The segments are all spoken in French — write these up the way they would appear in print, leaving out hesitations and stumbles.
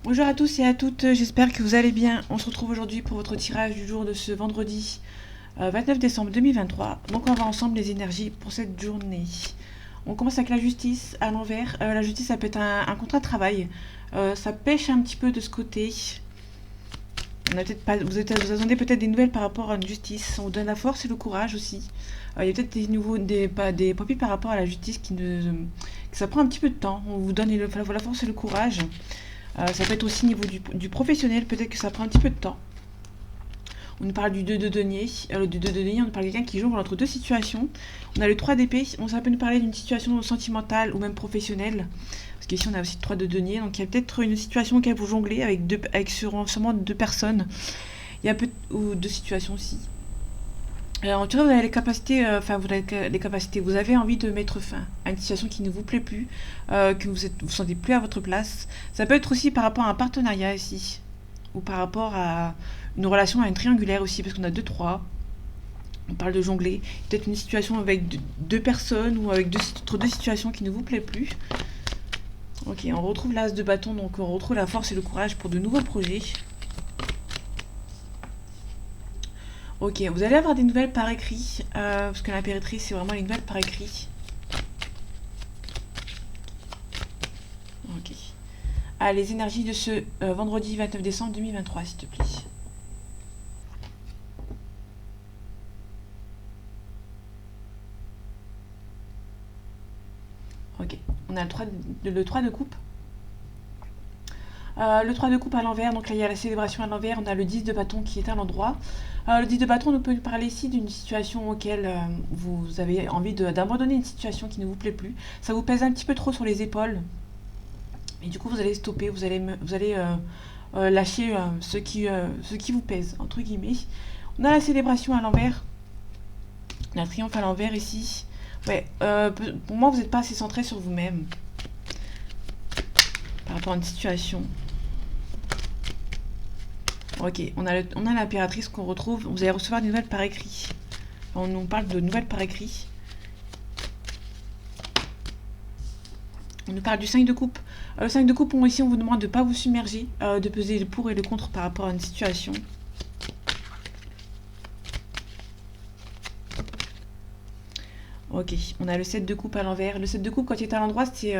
Bonjour à tous et à toutes, j'espère que vous allez bien. On se retrouve aujourd'hui pour votre tirage du jour de ce vendredi 29 décembre 2023. Donc on va ensemble les énergies pour cette journée. On commence avec la justice à l'envers. La justice, ça peut être un contrat de travail. Ça pêche un petit peu de ce côté. On a peut-être pas, vous attendez peut-être des nouvelles par rapport à une justice. On vous donne la force et le courage aussi. Il y a peut-être des papiers par rapport à la justice que ça prend un petit peu de temps. On vous donne la force et le courage. Ça peut être aussi au niveau du professionnel, peut-être que ça prend un petit peu de temps. On nous parle du 2 de denier. Le 2 de denier, on nous parle de quelqu'un qui jongle entre deux situations. On a le 3 d'épée, ça peut nous parler d'une situation sentimentale ou même professionnelle. Parce qu'ici, on a aussi le 3 de denier. Donc, il y a peut-être une situation auquel vous jonglez avec sûrement deux personnes. Il y a ou deux situations aussi. En tout cas, vous avez les capacités, vous avez envie de mettre fin à une situation qui ne vous plaît plus, que vous sentez plus à votre place. Ça peut être aussi par rapport à un partenariat ici, ou par rapport à une relation à une triangulaire aussi, parce qu'on a deux trois. On parle de jongler. Peut-être une situation avec deux personnes ou avec entre deux situations qui ne vous plaît plus. Ok, on retrouve l'as de bâton, donc on retrouve la force et le courage pour de nouveaux projets. Ok, vous allez avoir des nouvelles par écrit, parce que l'impératrice, c'est vraiment les nouvelles par écrit. Ok. Ah, les énergies de ce vendredi 29 décembre 2023, s'il te plaît. Ok, on a le 3 de coupe. Le 3 de coupe à l'envers, donc là il y a la célébration à l'envers, on a le 10 de bâton qui est à l'endroit. Le 10 de bâton nous peut nous parler ici d'une situation auquel vous avez envie d'abandonner une situation qui ne vous plaît plus. Ça vous pèse un petit peu trop sur les épaules. Et du coup vous allez stopper, vous allez lâcher ce qui vous pèse, entre guillemets. On a la célébration à l'envers, la triomphe à l'envers ici. Ouais, pour moi vous n'êtes pas assez centré sur vous-même par rapport à une situation. Ok, on a l'impératrice qu'on retrouve. Vous allez recevoir des nouvelles par écrit. On nous parle de nouvelles par écrit. On nous parle du 5 de coupe. Le 5 de coupe, ici, on vous demande de ne pas vous submerger, de peser le pour et le contre par rapport à une situation. Ok, on a le 7 de coupe à l'envers. Le 7 de coupe, quand il est à l'endroit, c'est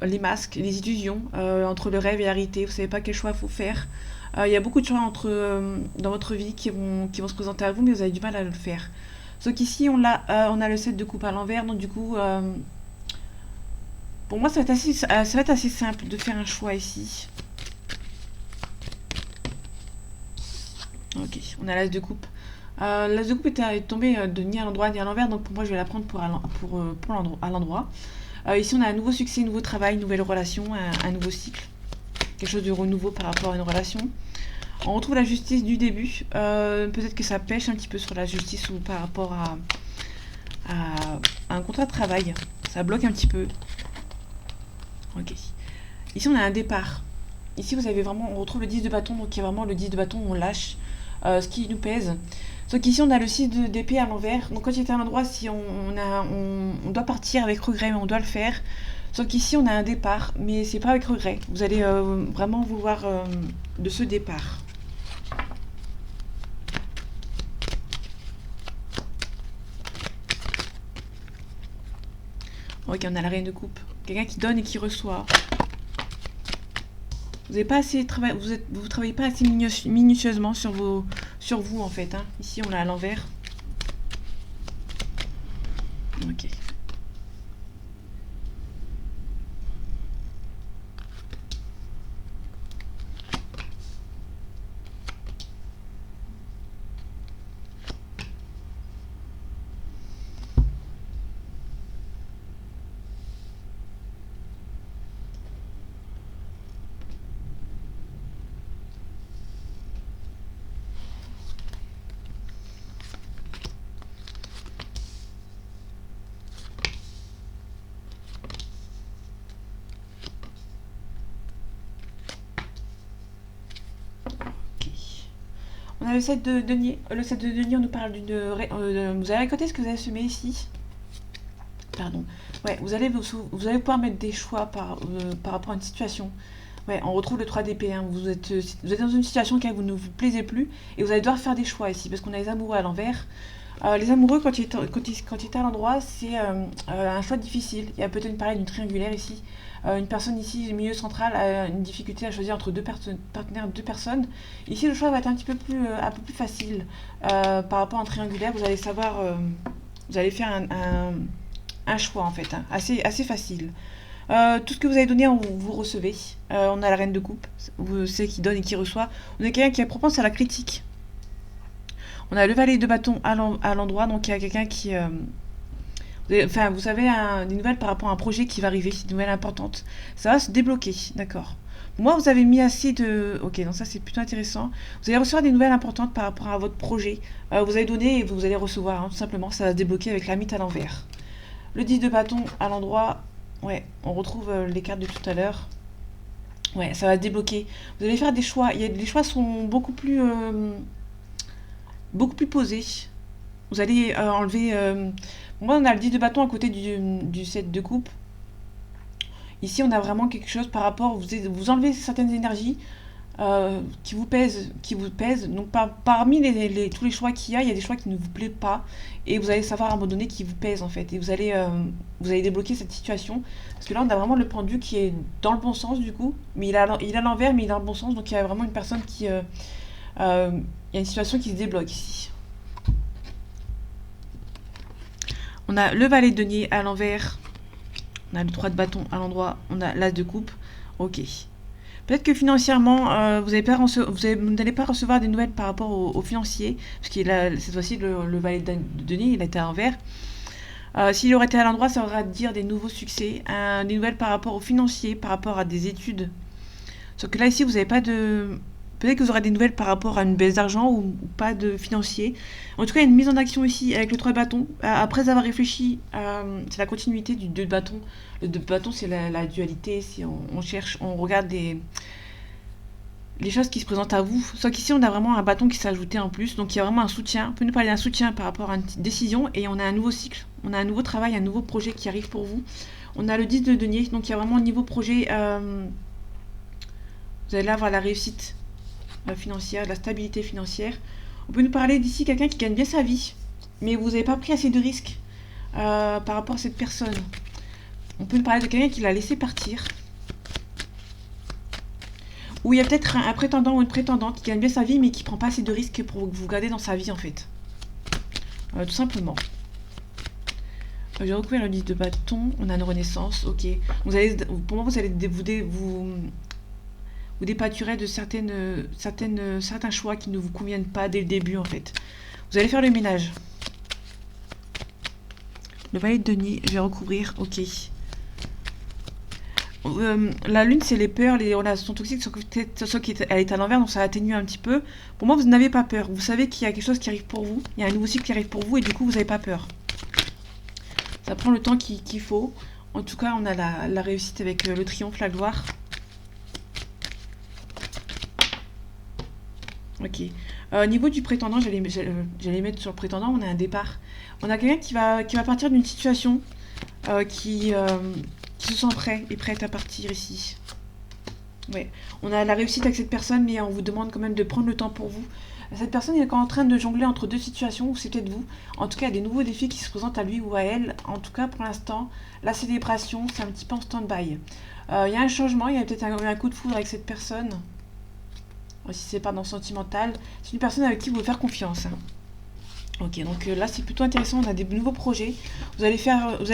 les masques, les illusions, entre le rêve et la réalité. Vous ne savez pas quel choix il faut faire. Il y a beaucoup de choix dans votre vie qui vont se présenter à vous, mais vous avez du mal à le faire. Sauf qu'ici, on a le 7 de coupe à l'envers, donc du coup, pour moi, ça va être assez simple de faire un choix ici. Ok, on a l'as de coupe. L'as de coupe est tombé de ni à l'endroit ni à l'envers, donc pour moi, je vais la prendre à l'endroit. Ici, on a un nouveau succès, un nouveau travail, une nouvelle relation, un nouveau cycle. Quelque chose de renouveau par rapport à une relation. On retrouve la justice du début. Peut-être que ça pêche un petit peu sur la justice ou par rapport à un contrat de travail. Ça bloque un petit peu. Ok. Ici, on a un départ. Ici, on retrouve le 10 de bâton, donc il y a vraiment le 10 de bâton où on lâche ce qui nous pèse. Donc ici, on a le 6 d'épée à l'envers. Donc quand il est à l'endroit, si on doit partir avec regret, mais on doit le faire. Sauf qu'ici, on a un départ, mais c'est pas avec regret. Vous allez vraiment vouloir de ce départ. Ok, on a la reine de coupe. Quelqu'un qui donne et qui reçoit. Vous ne travaillez pas assez minutieusement sur vous en fait. Hein. Ici, on l'a à l'envers. Ok. On a le 7 de denier. Le 7 de denier, on nous parle vous avez récolté ce que vous avez semé ici. Pardon. Ouais, vous allez pouvoir mettre des choix par rapport à une situation. Ouais, on retrouve le 3 d'épée, hein. Vous êtes dans une situation qui vous ne vous plaisez plus et vous allez devoir faire des choix ici parce qu'on a les amoureux à l'envers. Les amoureux, quand ils étaient à l'endroit, c'est un choix difficile. Il y a peut-être une pareille d'une triangulaire ici. Une personne ici, milieu central, a une difficulté à choisir entre deux partenaires, deux personnes. Ici, le choix va être un peu plus facile par rapport à un triangulaire. Vous allez savoir, vous allez faire un choix en fait, hein, assez facile. Tout ce que vous avez donné, vous recevez. On a la reine de coupe, c'est qui donne et qui reçoit. On a quelqu'un qui est propense à la critique. On a le valet de bâton à l'endroit, donc il y a quelqu'un qui... enfin, vous savez, des nouvelles par rapport à un projet qui va arriver, des nouvelles importantes. Ça va se débloquer, d'accord. Moi, vous avez mis assez de... Ok, donc ça c'est plutôt intéressant. Vous allez recevoir des nouvelles importantes par rapport à votre projet. Vous allez donner et vous allez recevoir, hein, tout simplement. Ça va se débloquer avec la mythe à l'envers. Le 10 de bâton à l'endroit, ouais, on retrouve les cartes de tout à l'heure. Ouais, ça va se débloquer. Vous allez faire des choix. Les choix sont beaucoup plus posés. Vous allez enlever... moi, on a le 10 de bâton à côté du 7 de coupe. Ici, on a vraiment quelque chose par rapport... Vous enlevez certaines énergies qui vous pèsent. Donc, parmi tous les choix qu'il y a des choix qui ne vous plaisent pas. Et vous allez savoir à un moment donné qui vous pèsent, en fait. Et vous allez débloquer cette situation. Parce que là, on a vraiment le pendu qui est dans le bon sens, du coup. Mais il a l'envers, mais il est dans le bon sens. Donc, il y a vraiment une personne qui... il y a une situation qui se débloque ici. On a le valet de denier à l'envers. On a le 3 de bâton à l'endroit. On a l'as de coupe. Ok. Peut-être que financièrement, vous n'allez pas recevoir des nouvelles par rapport aux financiers. Parce que cette fois-ci, le valet de denier, il a été à l'envers. S'il aurait été à l'endroit, ça voudrait dire des nouveaux succès. Des nouvelles par rapport aux financiers, par rapport à des études. Sauf que là, ici, vous n'avez pas de... Peut-être que vous aurez des nouvelles par rapport à une baisse d'argent ou pas de financier. En tout cas, il y a une mise en action ici avec le 3 de bâton. Après avoir réfléchi, c'est la continuité du 2 de bâton. Le 2 de bâton, c'est la dualité. Si on regarde les choses qui se présentent à vous. Sauf qu'ici, on a vraiment un bâton qui s'est ajouté en plus. Donc, il y a vraiment un soutien. On peut nous parler d'un soutien par rapport à une décision. Et on a un nouveau cycle. On a un nouveau travail, un nouveau projet qui arrive pour vous. On a le 10 de denier. Donc, il y a vraiment un niveau projet. Vous allez là avoir la réussite financière, de la stabilité financière. On peut nous parler d'ici quelqu'un qui gagne bien sa vie, mais vous n'avez pas pris assez de risques par rapport à cette personne. On peut nous parler de quelqu'un qui l'a laissé partir. Ou il y a peut-être un prétendant ou une prétendante qui gagne bien sa vie, mais qui prend pas assez de risques pour vous garder dans sa vie, en fait. Tout simplement. J'ai recouvert le 10 de bâton. On a une renaissance, ok. Pour moi, vous allez vous dépâturez de certains choix qui ne vous conviennent pas dès le début, en fait. Vous allez faire le ménage. Le valet de denier, je vais recouvrir, ok. La lune, c'est les peurs, les relations toxiques, sauf qu'elle est à l'envers, donc ça atténue un petit peu. Pour moi, vous n'avez pas peur. Vous savez qu'il y a quelque chose qui arrive pour vous. Il y a un nouveau cycle qui arrive pour vous, et du coup, vous n'avez pas peur. Ça prend le temps qu'il faut. En tout cas, on a la réussite avec le triomphe, la gloire. Ok. Au niveau du prétendant, j'allais mettre sur le prétendant, on a un départ. On a quelqu'un qui va partir d'une situation qui se sent prêt et prête à partir ici. Ouais. On a la réussite avec cette personne, mais on vous demande quand même de prendre le temps pour vous. Cette personne est en train de jongler entre deux situations, ou c'est peut-être vous. En tout cas, il y a des nouveaux défis qui se présentent à lui ou à elle. En tout cas, pour l'instant, la célébration, c'est un petit peu en stand-by. Il y a un changement, il y a peut-être un coup de foudre avec cette personne. Si c'est pas dans le sentimental, c'est une personne avec qui vous pouvez faire confiance. Ok, donc là c'est plutôt intéressant, on a des nouveaux projets. Vous allez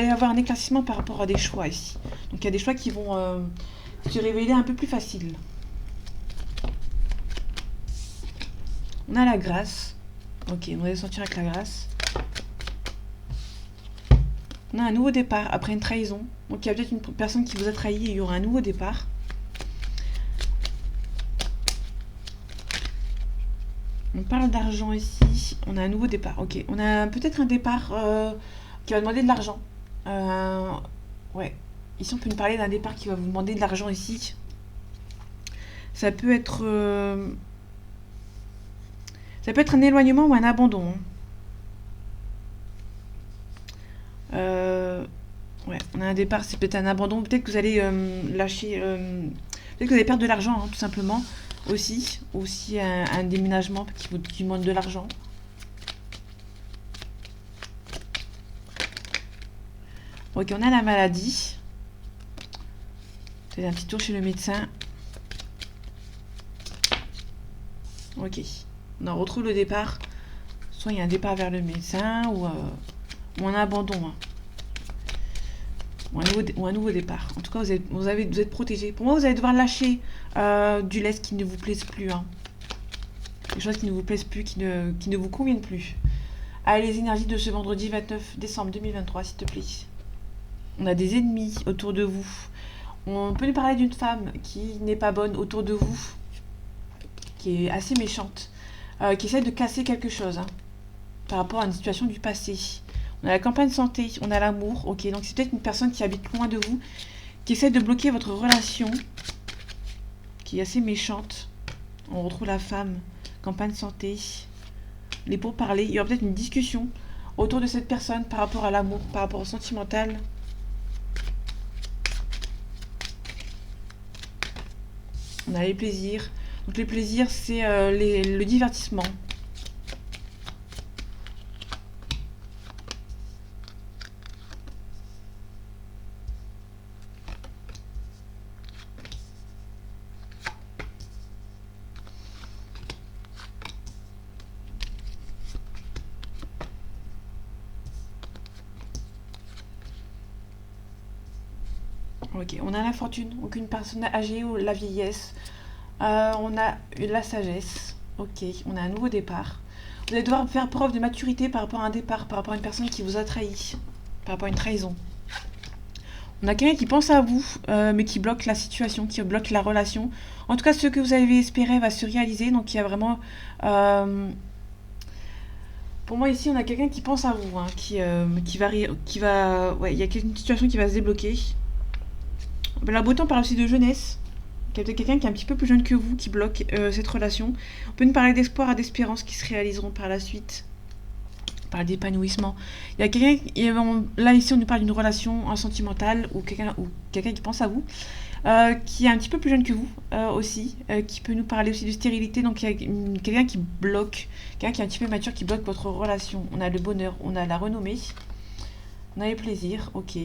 avoir un éclaircissement par rapport à des choix ici. Donc il y a des choix qui vont se révéler un peu plus faciles. On a la grâce. Ok, on va sortir avec la grâce. On a un nouveau départ après une trahison. Donc il y a peut-être une personne qui vous a trahi et il y aura un nouveau départ. On parle d'argent ici. On a un nouveau départ. Ok. On a peut-être un départ qui va demander de l'argent. Ouais. Ici, on peut nous parler d'un départ qui va vous demander de l'argent ici. Ça peut être... ça peut être un éloignement ou un abandon. Ouais. On a un départ, c'est peut-être un abandon. Peut-être que vous allez lâcher... Peut-être que vous allez perdre de l'argent, hein, tout simplement. Aussi un déménagement qui demande de l'argent. Ok, on a la maladie. Faites un petit tour chez le médecin. Ok. On retrouve le départ. Soit il y a un départ vers le médecin ou un abandon. Hein. Ou un nouveau départ. En tout cas, vous êtes protégé. Pour moi, vous allez devoir lâcher du lest qui ne vous plaise plus. Hein. Des choses qui ne vous plaisent plus, qui ne vous conviennent plus. Allez, les énergies de ce vendredi 29 décembre 2023, s'il te plaît. On a des ennemis autour de vous. On peut nous parler d'une femme qui n'est pas bonne autour de vous, qui est assez méchante, qui essaie de casser quelque chose hein, par rapport à une situation du passé. On a la campagne santé, on a l'amour, ok, donc c'est peut-être une personne qui habite loin de vous, qui essaie de bloquer votre relation, qui est assez méchante. On retrouve la femme, campagne santé, les pourparlers, il y aura peut-être une discussion autour de cette personne par rapport à l'amour, par rapport au sentimental. On a les plaisirs. Donc les plaisirs, c'est le divertissement. Ok, on a la fortune, donc une personne âgée ou la vieillesse. On a la sagesse. Ok, on a un nouveau départ. Vous allez devoir faire preuve de maturité par rapport à un départ, par rapport à une personne qui vous a trahi, par rapport à une trahison. On a quelqu'un qui pense à vous, mais qui bloque la situation, qui bloque la relation. En tout cas, ce que vous avez espéré va se réaliser. Donc, il y a vraiment... pour moi, ici, on a quelqu'un qui pense à vous, hein, qui va... Ouais, il y a une situation qui va se débloquer. La beauté, on parle aussi de jeunesse. Il y a peut-être quelqu'un qui est un petit peu plus jeune que vous qui bloque cette relation. On peut nous parler d'espoir et d'espérance qui se réaliseront par la suite. On parle d'épanouissement. Il y a quelqu'un, là ici on nous parle d'une relation sentimentale ou quelqu'un qui pense à vous, qui est un petit peu plus jeune que vous aussi, qui peut nous parler aussi de stérilité. Donc il y a quelqu'un qui bloque, quelqu'un qui est un petit peu mature qui bloque votre relation. On a le bonheur, on a la renommée, on a les plaisirs, ok.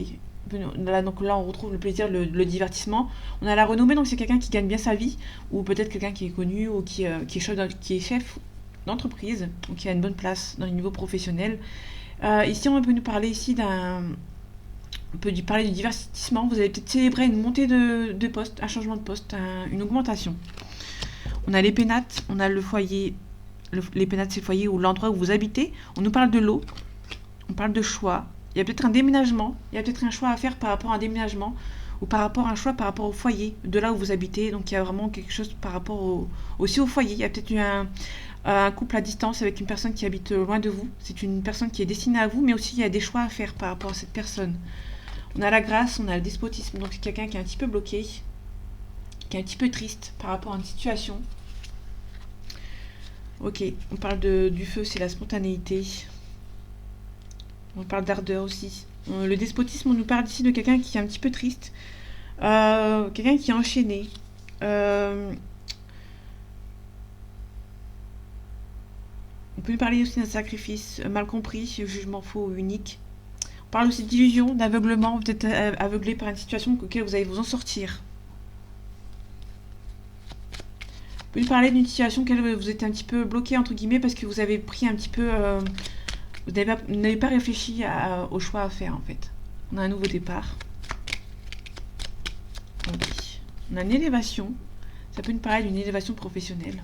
Donc là on retrouve le plaisir, le divertissement. On a la renommée, donc c'est quelqu'un qui gagne bien sa vie, ou peut-être quelqu'un qui est connu, ou qui est chef d'entreprise, ou qui a une bonne place dans le niveau professionnel. Ici on peut nous parler ici on peut parler du divertissement. Vous allez peut-être célébrer une montée de poste, un changement de poste, une augmentation. On a les pénates, on a le foyer. Les pénates, c'est le foyer ou l'endroit où vous habitez. On nous parle de l'eau, on parle de choix. Il y a peut-être un déménagement, il y a peut-être un choix à faire par rapport à un déménagement ou par rapport à un choix par rapport au foyer, de là où vous habitez. Donc il y a vraiment quelque chose par rapport aussi au foyer. Il y a peut-être eu un couple à distance avec une personne qui habite loin de vous. C'est une personne qui est destinée à vous, mais aussi il y a des choix à faire par rapport à cette personne. On a la grâce, on a le despotisme, donc c'est quelqu'un qui est un petit peu bloqué, qui est un petit peu triste par rapport à une situation. Ok, on parle du feu, c'est la spontanéité. On parle d'ardeur aussi. Le despotisme, on nous parle ici de quelqu'un qui est un petit peu triste. Quelqu'un qui est enchaîné. On peut nous parler aussi d'un sacrifice mal compris, jugement faux ou unique. On parle aussi d'illusion, d'aveuglement. Vous êtes aveuglé par une situation auquel vous allez vous en sortir. On peut nous parler d'une situation auquel vous êtes un petit peu bloqué, entre guillemets, parce que vous avez pris un petit peu... vous n'avez pas réfléchi au choix à faire, en fait. On a un nouveau départ. Okay. On a une élévation. Ça peut nous parler d'une élévation professionnelle.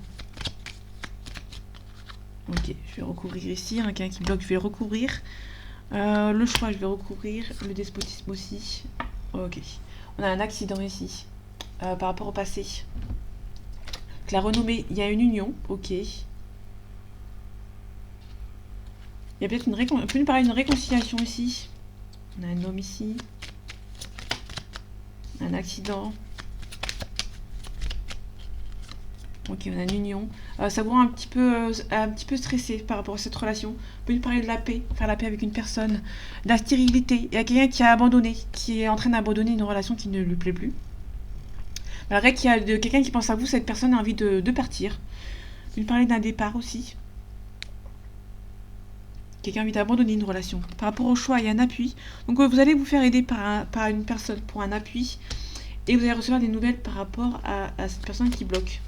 Ok, je vais recouvrir ici. Quelqu'un qui bloque, je vais le recouvrir. Le choix, je vais recouvrir. Le despotisme aussi. Ok. On a un accident ici. Par rapport au passé. Donc, la renommée, il y a une union. Ok. Il y a peut-être on peut nous parler d'une réconciliation ici. On a un homme ici. Un accident. Ok, on a une union. Ça vous rend un petit peu stressé par rapport à cette relation. On peut nous parler de la paix, faire la paix avec une personne. De la stérilité. Il y a quelqu'un qui a abandonné, qui est en train d'abandonner une relation qui ne lui plaît plus. Malgré qu'il y a quelqu'un qui pense à vous, cette personne a envie de partir. Vous parlez d'un départ aussi. Quelqu'un a envie d'abandonner une relation. Par rapport au choix, il y a un appui. Donc vous allez vous faire aider par une personne pour un appui. Et vous allez recevoir des nouvelles par rapport à cette personne qui bloque.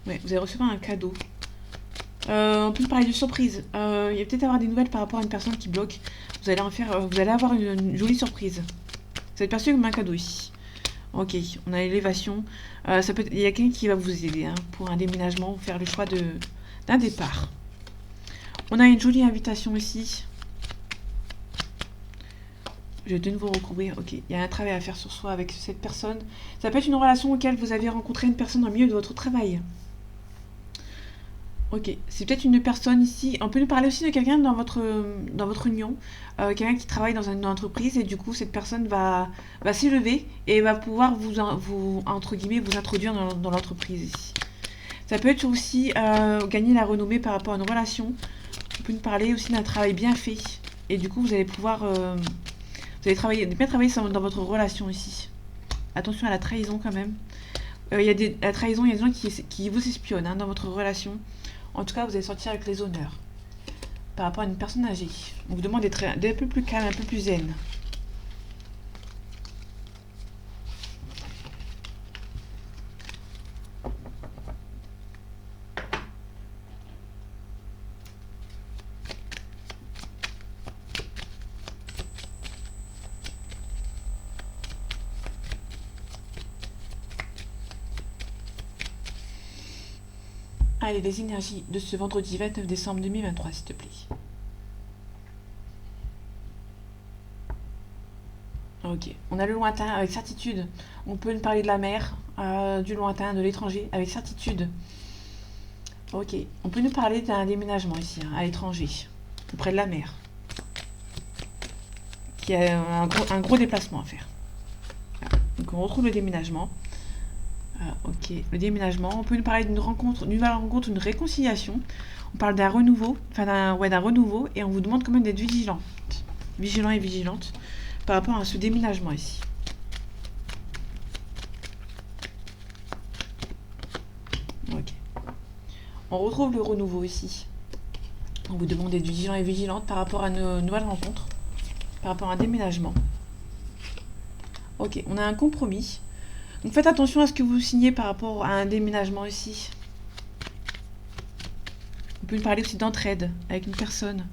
Ouais, vous allez recevoir un cadeau. On peut parler de surprise. Il va peut-être avoir des nouvelles par rapport à une personne qui bloque. Vous allez avoir une jolie surprise. Vous êtes perçu comme un cadeau ici. Ok, on a l'élévation. Il y a quelqu'un qui va vous aider pour un déménagement ou faire le choix d'un départ. On a une jolie invitation ici. Je vais de nouveau recouvrir. Ok, il y a un travail à faire sur soi avec cette personne. Ça peut être une relation auquel vous avez rencontré une personne dans le milieu de votre travail. Ok, c'est peut-être une personne ici. On peut nous parler aussi de quelqu'un dans votre union, quelqu'un qui travaille dans une entreprise et du coup cette personne va s'élever et va pouvoir entre guillemets vous introduire dans l'entreprise ici. Ça peut être aussi gagner la renommée par rapport à une relation. On peut nous parler aussi d'un travail bien fait et du coup vous allez pouvoir vous allez bien travailler dans votre relation ici. Attention à la trahison quand même. La trahison, il y a des gens qui vous espionnent dans votre relation. En tout cas, vous allez sortir avec les honneurs par rapport à une personne âgée. On vous demande d'être un peu plus calme, un peu plus zen. Allez, les énergies de ce vendredi 29 décembre 2023, s'il te plaît. Ok, on a le lointain avec certitude. On peut nous parler de la mer, du lointain, de l'étranger, avec certitude. Ok, on peut nous parler d'un déménagement ici, à l'étranger, près de la mer. Qui a un gros déplacement à faire. Voilà. Donc on retrouve le déménagement. Ok, le déménagement. On peut nous parler d'une nouvelle rencontre, une réconciliation. On parle d'un renouveau, d'un renouveau, et on vous demande quand même d'être vigilant et vigilante par rapport à ce déménagement ici. Ok. On retrouve le renouveau ici. On vous demande d'être vigilant et vigilante par rapport à une nouvelle rencontre, par rapport à un déménagement. Ok, on a un compromis. Donc faites attention à ce que vous signez par rapport à un déménagement ici. On peut nous parler aussi d'entraide avec une personne.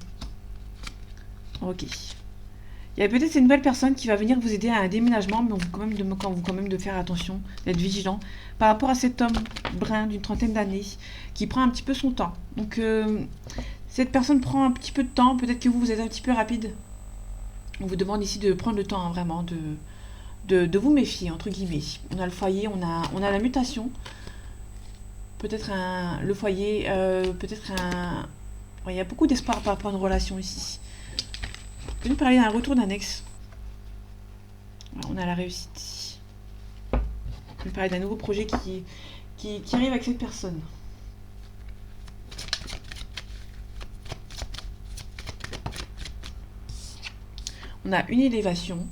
Ok. Il y a peut-être une nouvelle personne qui va venir vous aider à un déménagement, mais on vous quand même de faire attention, d'être vigilant par rapport à cet homme brun d'une trentaine d'années qui prend un petit peu son temps. Donc cette personne prend un petit peu de temps, peut-être que vous êtes un petit peu rapide. On vous demande ici de prendre le temps vraiment de vous méfier, entre guillemets. On a le foyer, on a la mutation. Peut-être le foyer, peut-être un... Ouais, il y a beaucoup d'espoir par rapport à une relation ici. Je vais nous parler d'un retour d'un ex. Voilà, on a la réussite ici. Je vais nous parler d'un nouveau projet qui arrive avec cette personne. On a une élévation.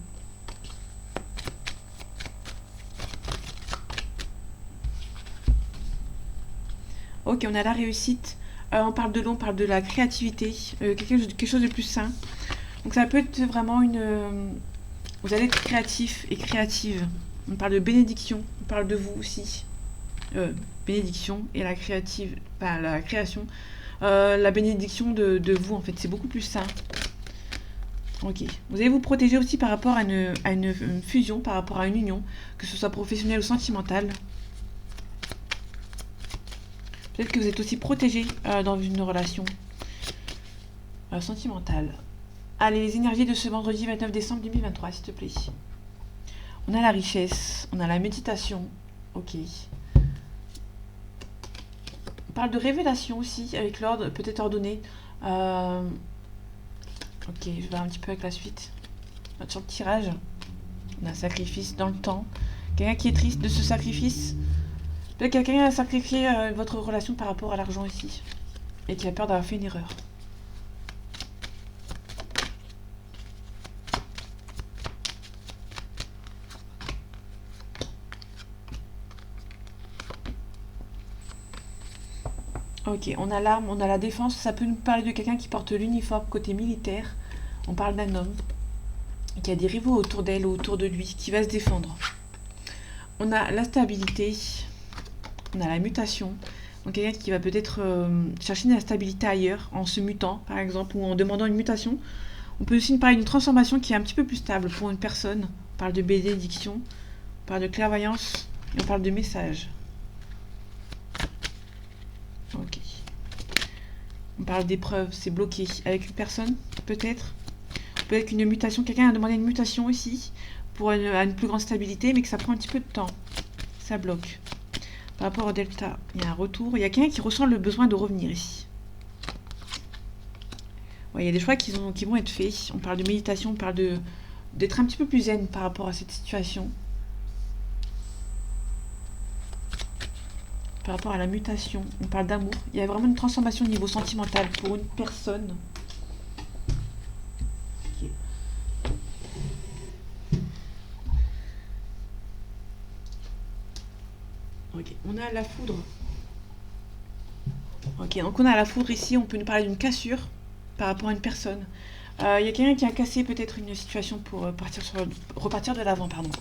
Ok, on a la réussite. On parle de l'eau, on parle de la créativité. Quelque chose de plus sain. Donc ça peut être vraiment vous allez être créatif et créative. On parle de bénédiction. On parle de vous aussi. Bénédiction et la création. La bénédiction de vous, en fait. C'est beaucoup plus sain. Ok. Vous allez vous protéger aussi par rapport à une fusion, par rapport à une union, que ce soit professionnelle ou sentimentale. Peut-être que vous êtes aussi protégé dans une relation sentimentale. Allez, les énergies de ce vendredi 29 décembre 2023, s'il te plaît. On a la richesse, on a la méditation. Ok. On parle de révélation aussi, avec l'ordre, peut-être ordonné. Ok, je vais voir un petit peu avec la suite. Sur le tirage, on a un sacrifice dans le temps. Quelqu'un qui est triste de ce sacrifice. Peut-être que quelqu'un a sacrifié votre relation par rapport à l'argent ici. Et qui a peur d'avoir fait une erreur. Ok, on a l'arme, on a la défense. Ça peut nous parler de quelqu'un qui porte l'uniforme côté militaire. On parle d'un homme qui a des rivaux autour d'elle ou autour de lui, qui va se défendre. On a la stabilité, on a la mutation. Donc quelqu'un qui va peut-être chercher la stabilité ailleurs, en se mutant par exemple, ou en demandant une mutation. On peut aussi nous parler d'une transformation qui est un petit peu plus stable pour une personne. On parle de bénédiction, on parle de clairvoyance, et on parle de message. Ok. On parle d'épreuve, c'est bloqué. Avec une personne, peut-être. Peut-être qu'une mutation, quelqu'un a demandé une mutation aussi, pour une plus grande stabilité, mais que ça prend un petit peu de temps. Ça bloque. Par rapport au delta, il y a un retour. Il y a quelqu'un qui ressent le besoin de revenir ici. Ouais, il y a des choix qui vont être faits. On parle de méditation, on parle d'être un petit peu plus zen par rapport à cette situation. Par rapport à la mutation, on parle d'amour. Il y a vraiment une transformation au niveau sentimental pour une personne. Ok. Ok, on a la foudre. Ok, donc on a la foudre ici, on peut nous parler d'une cassure par rapport à une personne. Il y a quelqu'un qui a cassé peut-être une situation pour repartir de l'avant, pardon.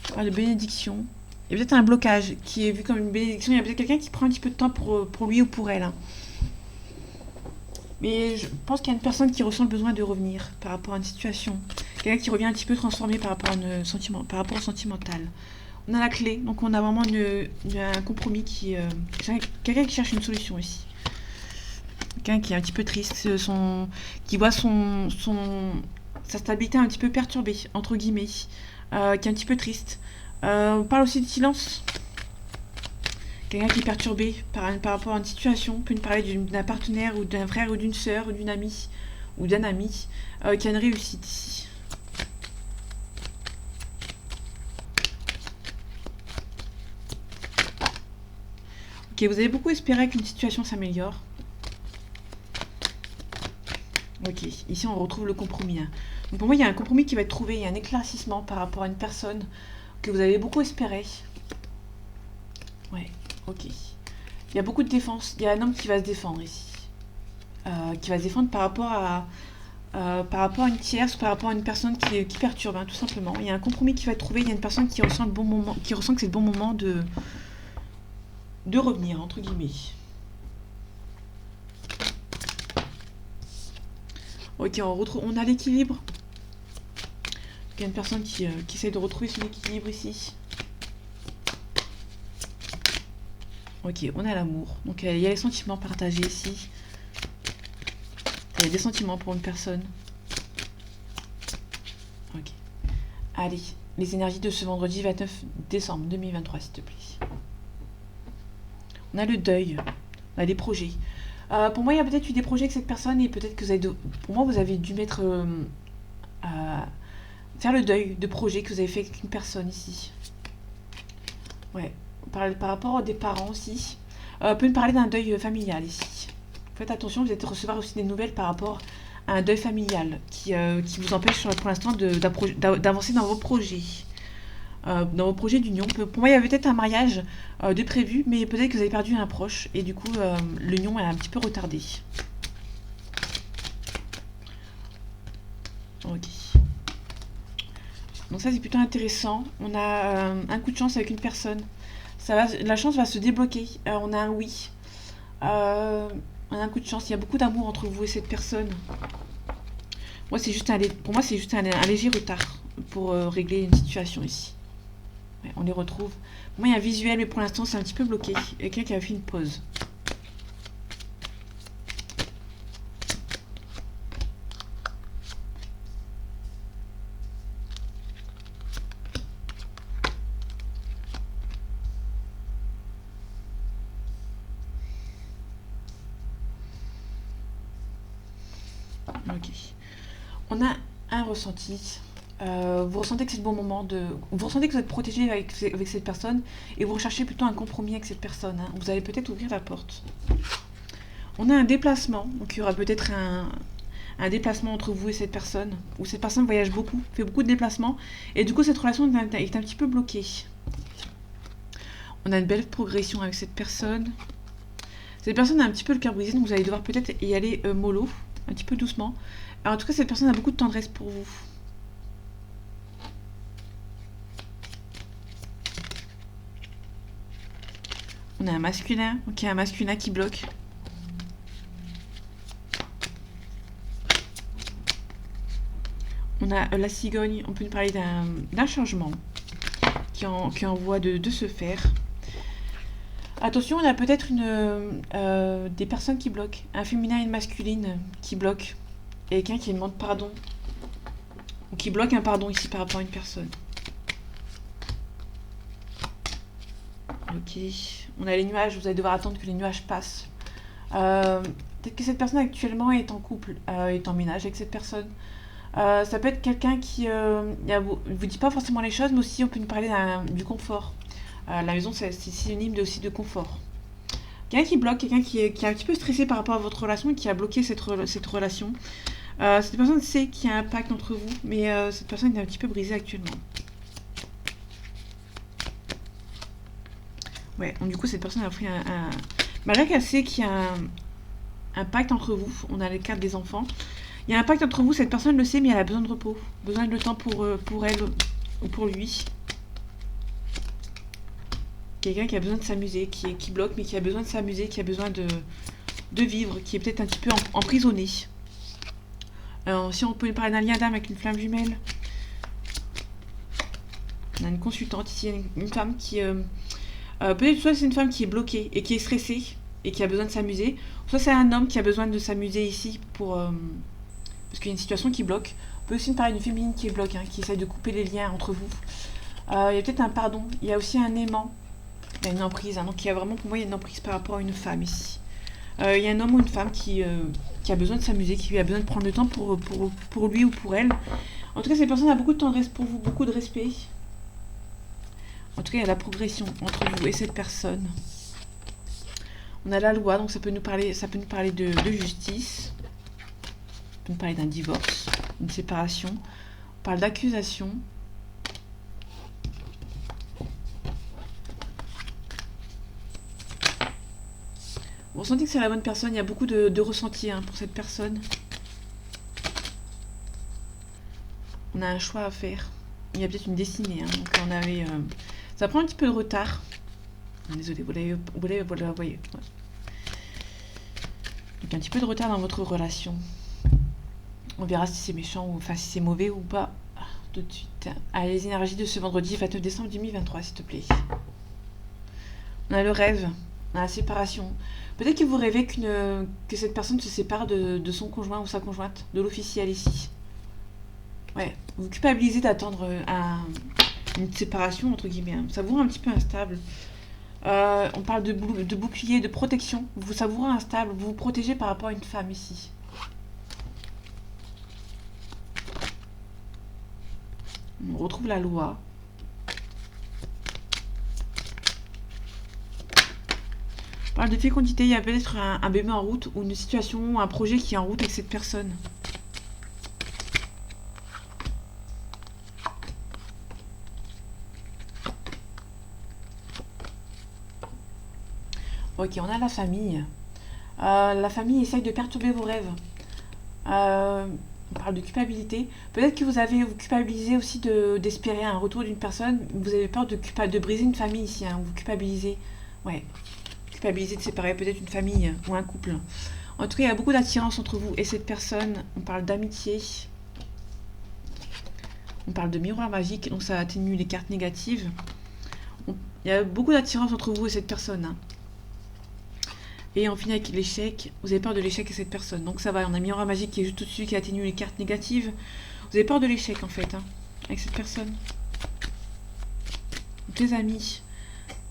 On parle de bénédiction. Il y a peut-être un blocage qui est vu comme une bénédiction. Il y a peut-être quelqu'un qui prend un petit peu de temps pour lui ou pour elle. Hein. Mais je pense qu'il y a une personne qui ressent le besoin de revenir par rapport à une situation. Quelqu'un qui revient un petit peu transformé par rapport, par rapport au sentimental. On a la clé, donc on a vraiment un compromis quelqu'un qui cherche une solution ici. Quelqu'un qui est un petit peu triste, qui voit sa stabilité un petit peu perturbée, entre guillemets, qui est un petit peu triste. On parle aussi de silence. Quelqu'un qui est perturbé par rapport à une situation, on peut nous parler d'un partenaire ou d'un frère ou d'une sœur ou d'une amie ou d'un ami qui a une réussite ici. Ok, vous avez beaucoup espéré qu'une situation s'améliore. Ok, ici on retrouve le compromis. Hein. Donc pour moi, il y a un compromis qui va être trouvé, il y a un éclaircissement par rapport à une personne que vous avez beaucoup espéré. Ouais, ok. Il y a beaucoup de défense. Il y a un homme qui va se défendre ici. Qui va se défendre par rapport à une tierce, par rapport à une personne qui perturbe, hein, tout simplement. Il y a un compromis qui va être trouvé, il y a une personne qui ressent que c'est le bon moment de revenir, entre guillemets. Ok, on a l'équilibre. Il y a une personne qui essaie de retrouver son équilibre ici. Ok, on a l'amour. Donc il y a les sentiments partagés ici. Il y a des sentiments pour une personne. Ok. Allez, les énergies de ce vendredi 29 décembre 2023, s'il te plaît. On a le deuil. On a des projets. Pour moi, il y a peut-être eu des projets avec cette personne et peut-être que pour moi, vous avez dû faire le deuil de projets que vous avez fait avec une personne ici. Ouais. Par rapport à des parents aussi. On peut me parler d'un deuil familial ici. Faites attention, vous allez recevoir aussi des nouvelles par rapport à un deuil familial qui vous empêche pour l'instant d'avancer dans vos projets. Dans vos projets d'union. Pour moi, il y avait peut-être un mariage de prévu, mais peut-être que vous avez perdu un proche et du coup, l'union est un petit peu retardée. Ok. Donc ça, c'est plutôt intéressant. On a un coup de chance avec une personne. La chance va se débloquer. On a un oui. On a un coup de chance. Il y a beaucoup d'amour entre vous et cette personne. Pour moi, c'est juste un léger retard pour régler une situation ici. Ouais, on les retrouve. Moi, il y a un visuel, mais pour l'instant, c'est un petit peu bloqué. Il y a quelqu'un qui a fait une pause. Ok. On a un ressenti. Vous ressentez que c'est le bon moment Vous ressentez que vous êtes protégé avec cette personne et vous recherchez plutôt un compromis avec cette personne. Hein. Vous allez peut-être ouvrir la porte. On a un déplacement. Donc il y aura peut-être un déplacement entre vous et cette personne. Ou cette personne voyage beaucoup, fait beaucoup de déplacements. Et du coup, cette relation est un petit peu bloquée. On a une belle progression avec cette personne. Cette personne a un petit peu le cœur brisé, donc vous allez devoir peut-être y aller mollo, un petit peu doucement. Alors, en tout cas, cette personne a beaucoup de tendresse pour vous. On a un masculin, donc il y a un masculin qui bloque. On a la cigogne, on peut nous parler d'un changement qui est en voie de se faire. Attention, on a peut-être des personnes qui bloquent. Un féminin et une masculine qui bloquent. Et quelqu'un qui demande pardon. Ou qui bloque un pardon ici par rapport à une personne. Ok. On a les nuages, vous allez devoir attendre que les nuages passent. Peut-être que cette personne actuellement est en couple, est en ménage avec cette personne. Ça peut être quelqu'un qui vous dit pas forcément les choses, mais aussi on peut nous parler du confort. La maison, c'est synonyme aussi de confort. Quelqu'un qui bloque, quelqu'un qui est un petit peu stressé par rapport à votre relation et qui a bloqué cette relation. Cette personne sait qu'il y a un pacte entre vous, mais cette personne est un petit peu brisée actuellement. Ouais, donc du coup, cette personne a pris malgré qu'elle sait qu'il y a un pacte entre vous, on a les cartes des enfants. Il y a un pacte entre vous, cette personne le sait, mais elle a besoin de repos. Besoin de temps pour elle ou pour lui. Quelqu'un qui a besoin de s'amuser, qui bloque, mais qui a besoin de s'amuser, qui a besoin de vivre, qui est peut-être un petit peu emprisonné. Alors, si on peut parler d'un lien d'âme avec une flamme jumelle. On a une consultante ici, une femme qui... peut-être soit c'est une femme qui est bloquée et qui est stressée et qui a besoin de s'amuser. Soit c'est un homme qui a besoin de s'amuser ici pour... parce qu'il y a une situation qui bloque. On peut aussi parler d'une féminine qui bloque, qui essaye de couper les liens entre vous. Il y a peut-être un pardon. Il y a aussi un aimant. Il y a une emprise. Donc il y a vraiment, pour moi, il y a une emprise par rapport à une femme ici. Il y a un homme ou une femme qui a besoin de s'amuser, qui a besoin de prendre le temps pour lui ou pour elle. En tout cas, cette personne a beaucoup de tendresse pour vous, beaucoup de respect. En tout cas, il y a la progression entre vous et cette personne. On a la loi, donc ça peut nous parler de justice. Ça peut nous parler d'un divorce, d'une séparation. On parle d'accusation. Vous ressentez que c'est la bonne personne, il y a beaucoup de ressenti pour cette personne. On a un choix à faire. Il y a peut-être une destinée. Donc on avait... ça prend un petit peu de retard. Désolé, vous la voyez. Ouais. Donc un petit peu de retard dans votre relation. On verra si c'est méchant ou enfin si c'est mauvais ou pas. Tout de suite. Allez, les énergies de ce vendredi 29 décembre 2023, s'il te plaît. On a le rêve. On a la séparation. Peut-être que vous rêvez que cette personne se sépare de son conjoint ou sa conjointe, de l'officiel ici. Ouais, vous culpabilisez d'attendre une séparation, entre guillemets. Ça vous rend un petit peu instable. On parle de bouclier, de protection. Ça vous rend instable, vous vous protégez par rapport à une femme ici. On retrouve la loi. On parle de fécondité, il y a peut-être un bébé en route ou une situation ou un projet qui est en route avec cette personne. Ok, on a la famille. La famille essaye de perturber vos rêves. On parle de culpabilité. Peut-être que vous culpabilisez aussi d'espérer un retour d'une personne. Vous avez peur de briser une famille ici. Vous culpabilisez. Ouais. Culpabiliser de séparer peut-être une famille ou un couple. En tout cas, il y a beaucoup d'attirance entre vous et cette personne. On parle d'amitié. On parle de miroir magique, donc ça atténue les cartes négatives. Il y a beaucoup d'attirance entre vous et cette personne. Et on finit avec l'échec. Vous avez peur de l'échec et cette personne. Donc ça va, on a un miroir magique qui est juste au-dessus, qui atténue les cartes négatives. Vous avez peur de l'échec en fait, avec cette personne. Des amis.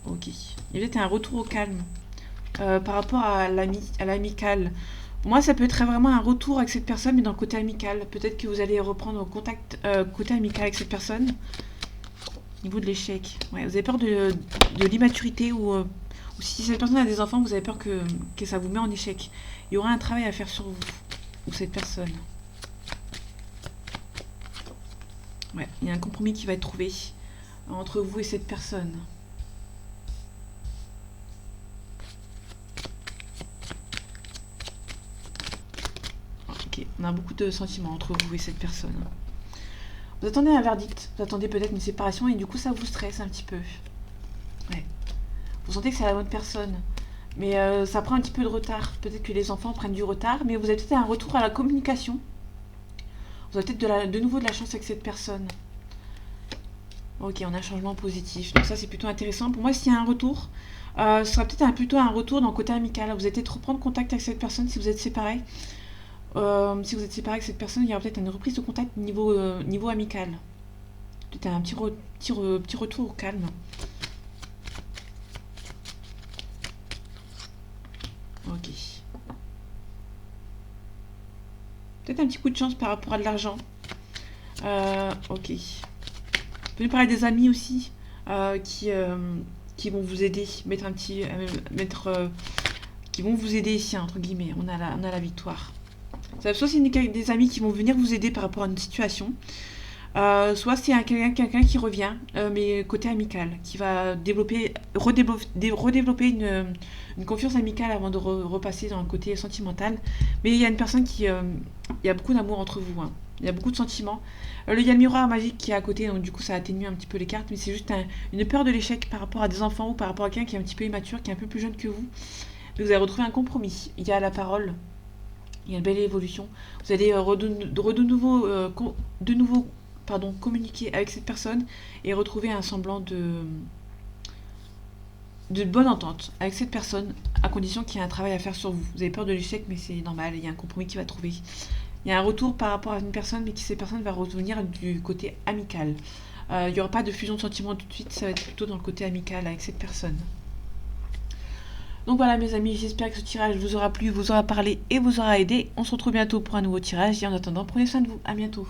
Ok. Il y a peut-être un retour au calme. Par rapport à l'amical. Moi, ça peut être vraiment un retour avec cette personne, mais dans le côté amical. Peut-être que vous allez reprendre contact côté amical avec cette personne. Au niveau de l'échec. Ouais, vous avez peur de l'immaturité ou si cette personne a des enfants, vous avez peur que ça vous met en échec. Il y aura un travail à faire sur vous ou cette personne. Ouais, il y a un compromis qui va être trouvé entre vous et cette personne. On a beaucoup de sentiments entre vous et cette personne. Vous attendez un verdict, vous attendez peut-être une séparation et du coup ça vous stresse un petit peu. Ouais. Vous sentez que c'est la bonne personne. Mais ça prend un petit peu de retard. Peut-être que les enfants prennent du retard, mais vous avez peut-être un retour à la communication. Vous avez peut-être de nouveau de la chance avec cette personne. Ok, on a un changement positif. Donc ça, c'est plutôt intéressant. Pour moi, s'il y a un retour, ce sera peut-être plutôt un retour dans le côté amical. Vous allez peut-être reprendre contact avec cette personne si vous êtes séparés. Si vous êtes séparés avec cette personne, il y aura peut-être une reprise de contact niveau amical. Peut-être un petit retour au calme. Ok. Peut-être un petit coup de chance par rapport à de l'argent. Ok. Vous pouvez parler des amis aussi qui vont vous aider, qui vont vous aider ici, entre guillemets. On a la victoire. Soit c'est des amis qui vont venir vous aider par rapport à une situation, soit c'est quelqu'un qui revient, mais côté amical, qui va redévelopper une confiance amicale avant de repasser dans le côté sentimental. Mais il y a une personne il y a beaucoup d'amour entre vous, hein. Il y a beaucoup de sentiments. Il y a le miroir magique qui est à côté, donc du coup ça atténue un petit peu les cartes, mais c'est juste une peur de l'échec par rapport à des enfants ou par rapport à quelqu'un qui est un petit peu immature, qui est un peu plus jeune que vous. Mais vous allez retrouver un compromis. Il y a la parole, il y a une belle évolution. Vous allez de nouveau communiquer avec cette personne et retrouver un semblant de bonne entente avec cette personne, à condition qu'il y ait un travail à faire sur vous. Vous avez peur de l'échec, mais c'est normal, il y a un compromis qui va trouver. Il y a un retour par rapport à une personne, mais cette personne va revenir du côté amical. Il n'y aura pas de fusion de sentiments tout de suite, ça va être plutôt dans le côté amical avec cette personne. Donc voilà mes amis, j'espère que ce tirage vous aura plu, vous aura parlé et vous aura aidé. On se retrouve bientôt pour un nouveau tirage et en attendant, prenez soin de vous. À bientôt.